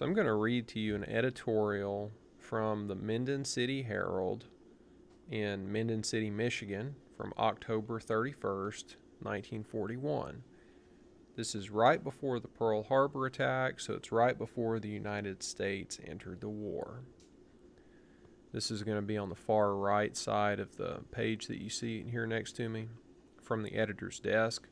So I'm going to read to you an editorial from the Minden City Herald in Minden City, Michigan from October 31st, 1941. This is right before the Pearl Harbor attack, so it's right before the United States entered the war. This is going to be on the far right side of the page that you see here next to me from the editor's desk.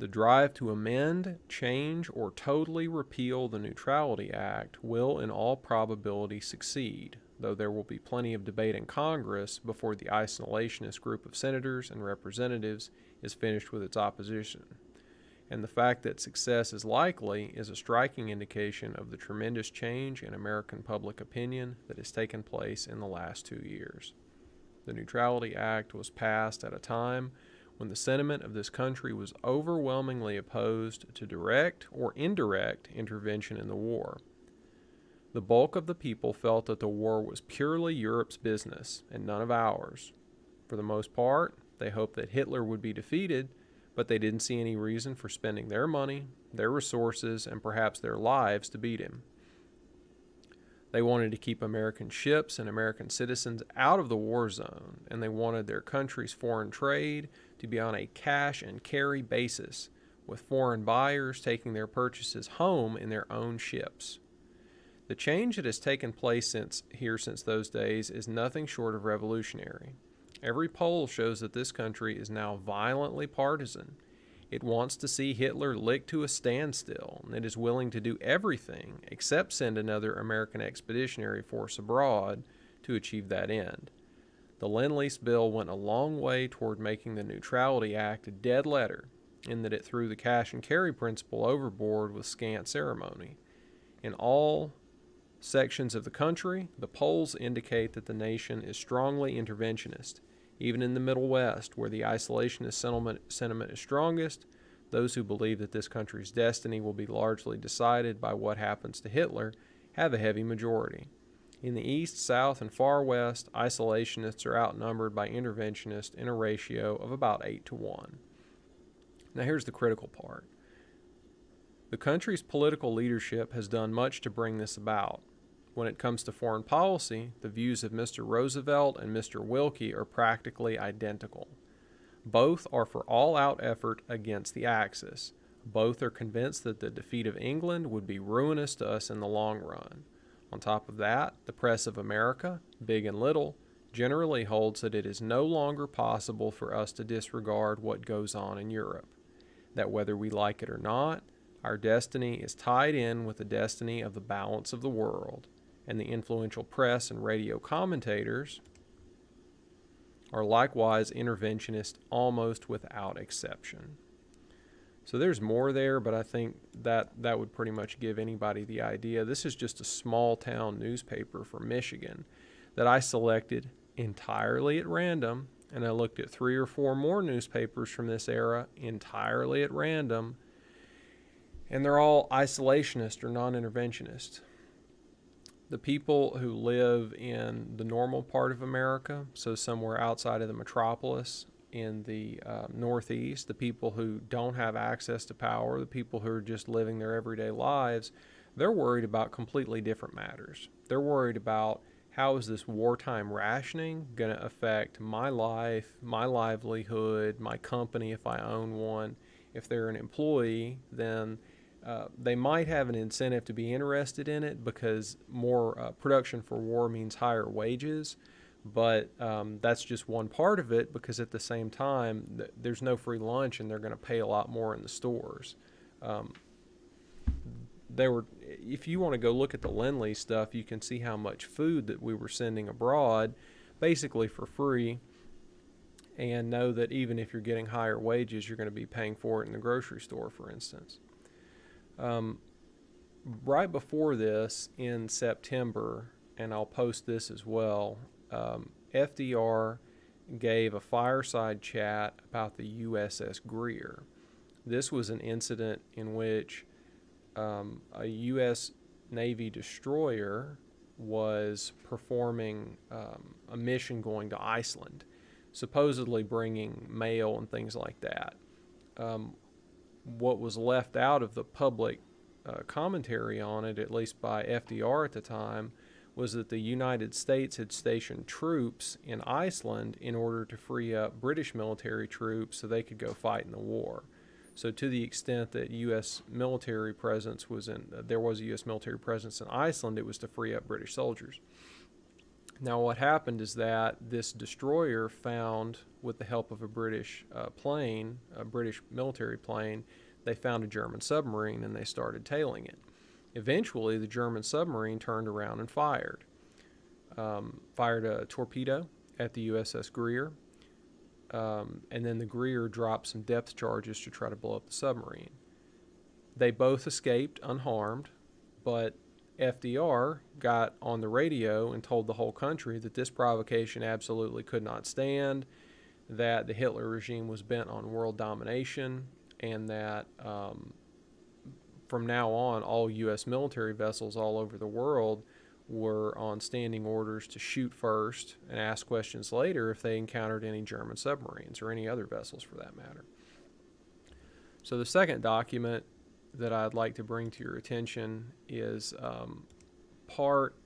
The drive to amend, change, or totally repeal the Neutrality Act will in all probability succeed, though there will be plenty of debate in Congress before the isolationist group of senators and representatives is finished with its opposition. And the fact that success is likely is a striking indication of the tremendous change in American public opinion that has taken place in the last 2 years. The Neutrality Act was passed at a time when the sentiment of this country was overwhelmingly opposed to direct or indirect intervention in the war. The bulk of the people felt that the war was purely Europe's business and none of ours. For the most part, they hoped that Hitler would be defeated, but they didn't see any reason for spending their money, their resources, and perhaps their lives to beat him. They wanted to keep American ships and American citizens out of the war zone, and they wanted their country's foreign trade to be on a cash and carry basis, with foreign buyers taking their purchases home in their own ships. The change that has taken place since those days is nothing short of revolutionary. Every poll shows that this country is now violently partisan. It wants to see Hitler licked to a standstill, and it is willing to do everything except send another American expeditionary force abroad to achieve that end. The Lend-Lease bill went a long way toward making the Neutrality Act a dead letter, in that it threw the cash and carry principle overboard with scant ceremony. In all sections of the country, the polls indicate that the nation is strongly interventionist. Even in the Middle West, where the isolationist sentiment is strongest, those who believe that this country's destiny will be largely decided by what happens to Hitler have a heavy majority. In the East, South, and Far West, isolationists are outnumbered by interventionists in a ratio of about 8-1. Now here's the critical part. The country's political leadership has done much to bring this about. When it comes to foreign policy, the views of Mr. Roosevelt and Mr. Wilkie are practically identical. Both are for all-out effort against the Axis. Both are convinced that the defeat of England would be ruinous to us in the long run. On top of that, the press of America, big and little, generally holds that it is no longer possible for us to disregard what goes on in Europe. That whether we like it or not, our destiny is tied in with the destiny of the balance of the world. And the influential press and radio commentators are likewise interventionist almost without exception. So there's more there, but I think that would pretty much give anybody the idea. This is just a small town newspaper from Michigan that I selected entirely at random, and I looked at 3 or 4 more newspapers from this era entirely at random, and they're all isolationist or non-interventionist. The people who live in the normal part of America, so somewhere outside of the metropolis in the Northeast, the people who don't have access to power, the people who are just living their everyday lives, they're worried about completely different matters. They're worried about how is this wartime rationing going to affect my life, my livelihood, my company if I own one. If they're an employee, then they might have an incentive to be interested in it because more production for war means higher wages, but that's just one part of it, because at the same time there's no free lunch and they're going to pay a lot more in the stores. If you want to go look at the Lend-Lease stuff, you can see how much food that we were sending abroad basically for free, and know that even if you're getting higher wages, you're going to be paying for it in the grocery store, for instance. Right before this, in September, and I'll post this as well, FDR gave a fireside chat about the USS Greer. This was an incident in which a U.S. Navy destroyer was performing a mission going to Iceland, supposedly bringing mail and things like that. What was left out of the public commentary on it, at least by FDR at the time, was that the United States had stationed troops in Iceland in order to free up British military troops so they could go fight in the war. So to the extent that U.S. military presence was there was a U.S. military presence in Iceland, it was to free up British soldiers. Now what happened is that this destroyer found, with the help of a British plane, a British military plane, they found a German submarine and they started tailing it. Eventually, the German submarine turned around and fired a torpedo at the USS Greer, and then the Greer dropped some depth charges to try to blow up the submarine. They both escaped unharmed, but FDR got on the radio and told the whole country that this provocation absolutely could not stand, that the Hitler regime was bent on world domination, and that from now on, all U.S. military vessels all over the world were on standing orders to shoot first and ask questions later if they encountered any German submarines or any other vessels for that matter. So the second document that I'd like to bring to your attention is part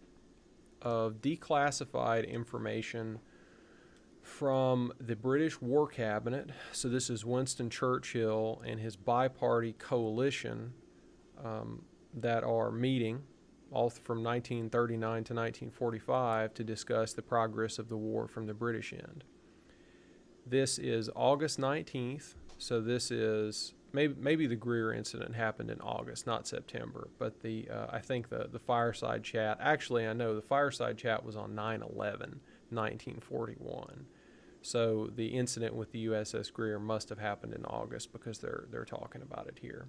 of declassified information from the British War Cabinet. So this is Winston Churchill and his bi-party coalition that are meeting all from 1939 to 1945 to discuss the progress of the war from the British end. This is August 19th, so this is maybe the Greer incident happened in August, not September, but I think the fireside chat, actually I know the fireside chat was on 9/11, 1941. So the incident with the USS Greer must have happened in August because they're talking about it here.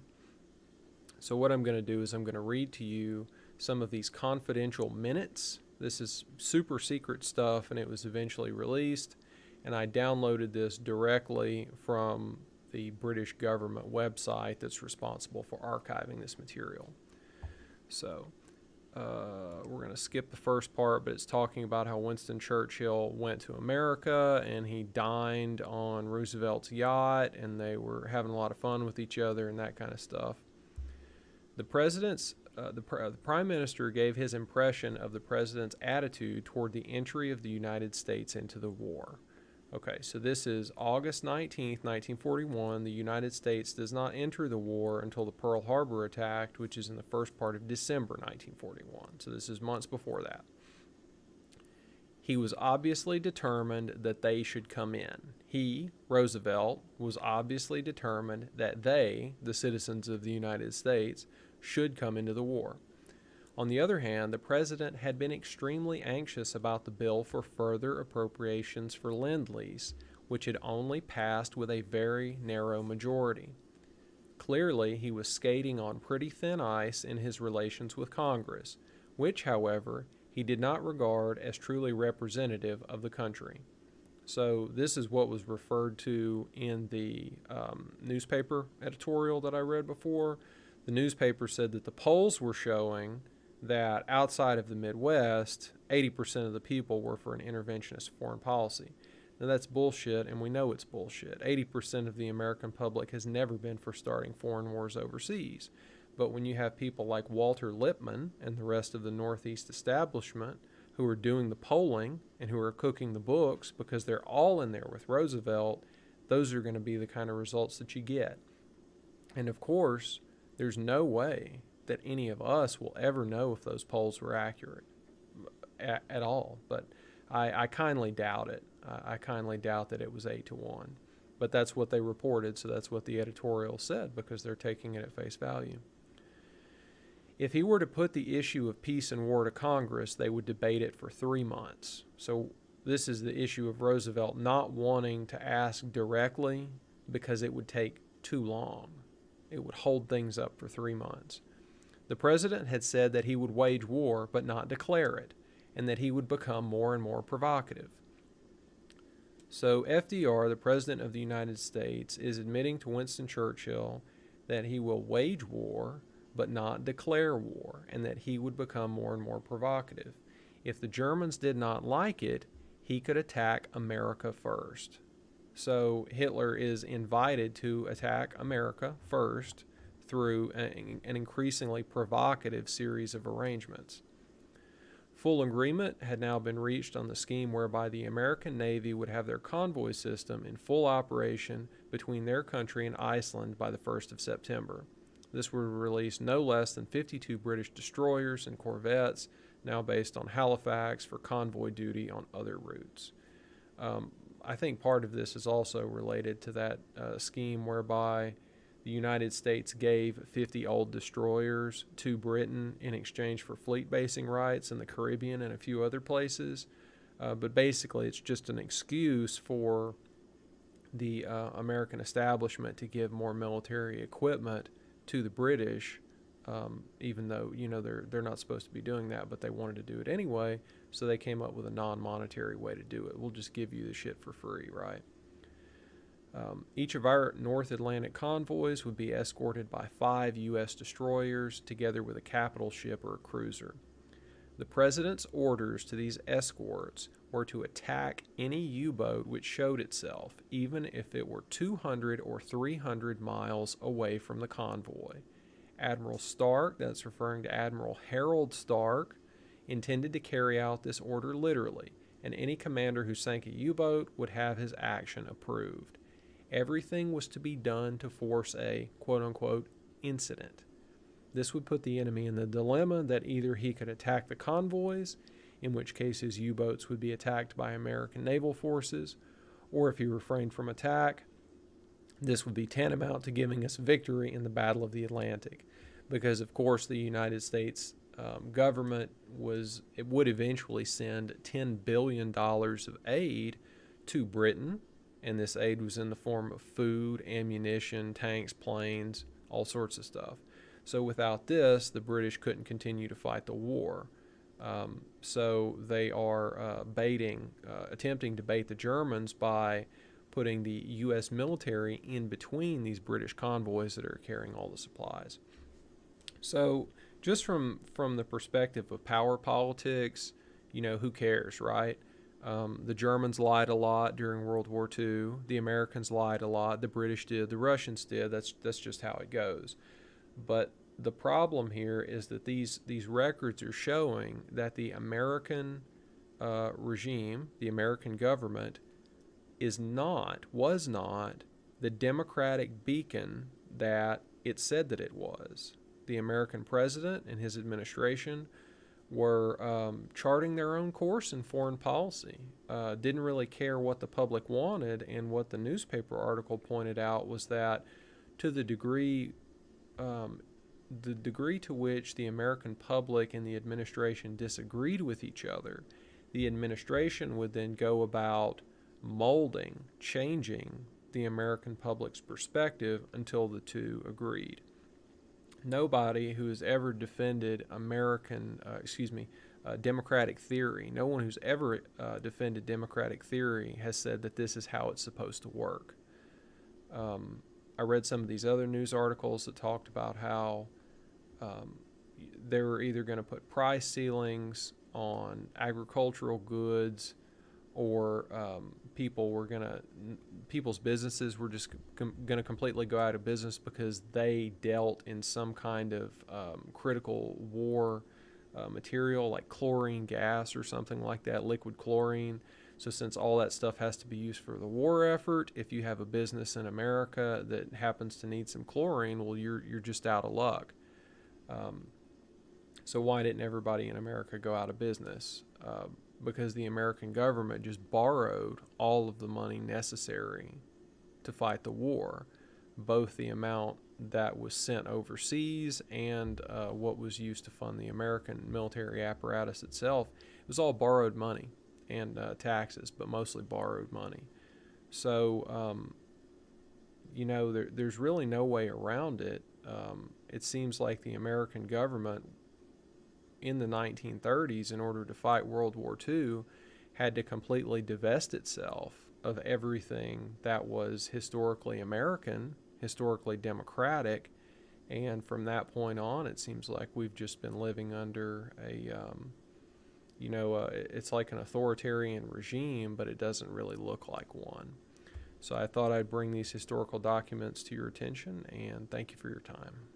So what I'm going to do is I'm going to read to you some of these confidential minutes. This is super secret stuff, and it was eventually released, and I downloaded this directly from the British government website that's responsible for archiving this material. So we're going to skip the first part, but it's talking about how Winston Churchill went to America and he dined on Roosevelt's yacht, and they were having a lot of fun with each other and that kind of stuff. The Prime Minister gave his impression of the President's attitude toward the entry of the United States into the war. Okay, so this is August 19th, 1941. The United States does not enter the war until the Pearl Harbor attack, which is in the first part of December 1941. So this is months before that. He was obviously determined that they should come in. He, Roosevelt, was obviously determined that they, the citizens of the United States, should come into the war. On the other hand, the President had been extremely anxious about the bill for further appropriations for Lend-Lease, which had only passed with a very narrow majority. Clearly, he was skating on pretty thin ice in his relations with Congress, which, however, he did not regard as truly representative of the country. So this is what was referred to in the newspaper editorial that I read before. The newspaper said that the polls were showing that outside of the Midwest, 80% of the people were for an interventionist foreign policy. Now that's bullshit, and we know it's bullshit. 80% of the American public has never been for starting foreign wars overseas. But when you have people like Walter Lippmann and the rest of the Northeast establishment who are doing the polling and who are cooking the books because they're all in there with Roosevelt, those are going to be the kind of results that you get. And of course, there's no way that any of us will ever know if those polls were accurate at all. But I kindly doubt it. I kindly doubt that it was 8-1. But that's what they reported, so that's what the editorial said because they're taking it at face value. If he were to put the issue of peace and war to Congress, they would debate it for 3 months. So this is the issue of Roosevelt not wanting to ask directly because it would take too long. It would hold things up for 3 months. The President had said that he would wage war but not declare it, and that he would become more and more provocative. So FDR, the President of the United States, is admitting to Winston Churchill that he will wage war but not declare war, and that he would become more and more provocative. If the Germans did not like it, he could attack America first. So Hitler is invited to attack America first through an increasingly provocative series of arrangements. Full agreement had now been reached on the scheme whereby the American Navy would have their convoy system in full operation between their country and Iceland by the 1st of September. This would release no less than 52 British destroyers and corvettes, now based on Halifax, for convoy duty on other routes. I think part of this is also related to that scheme whereby the United States gave 50 old destroyers to Britain in exchange for fleet basing rights in the Caribbean and a few other places. But basically, it's just an excuse for the American establishment to give more military equipment to the British, even though they're not supposed to be doing that, but they wanted to do it anyway. So they came up with a non-monetary way to do it. We'll just give you the shit for free, right? Each of our North Atlantic convoys would be escorted by 5 U.S. destroyers, together with a capital ship or a cruiser. The President's orders to these escorts were to attack any U-boat which showed itself, even if it were 200 or 300 miles away from the convoy. Admiral Stark, that's referring to Admiral Harold Stark, intended to carry out this order literally, and any commander who sank a U-boat would have his action approved. Everything was to be done to force a quote-unquote incident. This would put the enemy in the dilemma that either he could attack the convoys, in which case his U-boats would be attacked by American naval forces, or if he refrained from attack, this would be tantamount to giving us victory in the Battle of the Atlantic, because of course the United States government would eventually send $10 billion of aid to Britain, and this aid was in the form of food, ammunition, tanks, planes, all sorts of stuff. So without this, the British couldn't continue to fight the war. So they are attempting to bait the Germans by putting the U.S. military in between these British convoys that are carrying all the supplies. So just from the perspective of power politics, who cares, right? The Germans lied a lot during World War II. The Americans lied a lot. The British did. The Russians did. That's just how it goes. But the problem here is that these records are showing that the American regime, the American government, was not the democratic beacon that it said that it was. The American president and his administration were charting their own course in foreign policy, didn't really care what the public wanted, and what the newspaper article pointed out was that to the degree to which the American public and the administration disagreed with each other, the administration would then go about molding, changing the American public's perspective until the two agreed. Nobody who has ever defended democratic theory, no one who's ever defended democratic theory has said that this is how it's supposed to work. I read some of these other news articles that talked about how they were either going to put price ceilings on agricultural goods, or people's businesses were just going to completely go out of business because they dealt in some kind of critical war material like chlorine gas or something like that, liquid chlorine. So since all that stuff has to be used for the war effort, if you have a business in America that happens to need some chlorine, well, you're just out of luck. So why didn't everybody in America go out of business? Because the American government just borrowed all of the money necessary to fight the war, both the amount that was sent overseas and what was used to fund the American military apparatus itself. It was all borrowed money and taxes, but mostly borrowed money. So, there's really no way around it. It seems like the American government in the 1930s, in order to fight World War II, had to completely divest itself of everything that was historically American, historically democratic, and from that point on, it seems like we've just been living under it's like an authoritarian regime, but it doesn't really look like one. So I thought I'd bring these historical documents to your attention, and thank you for your time.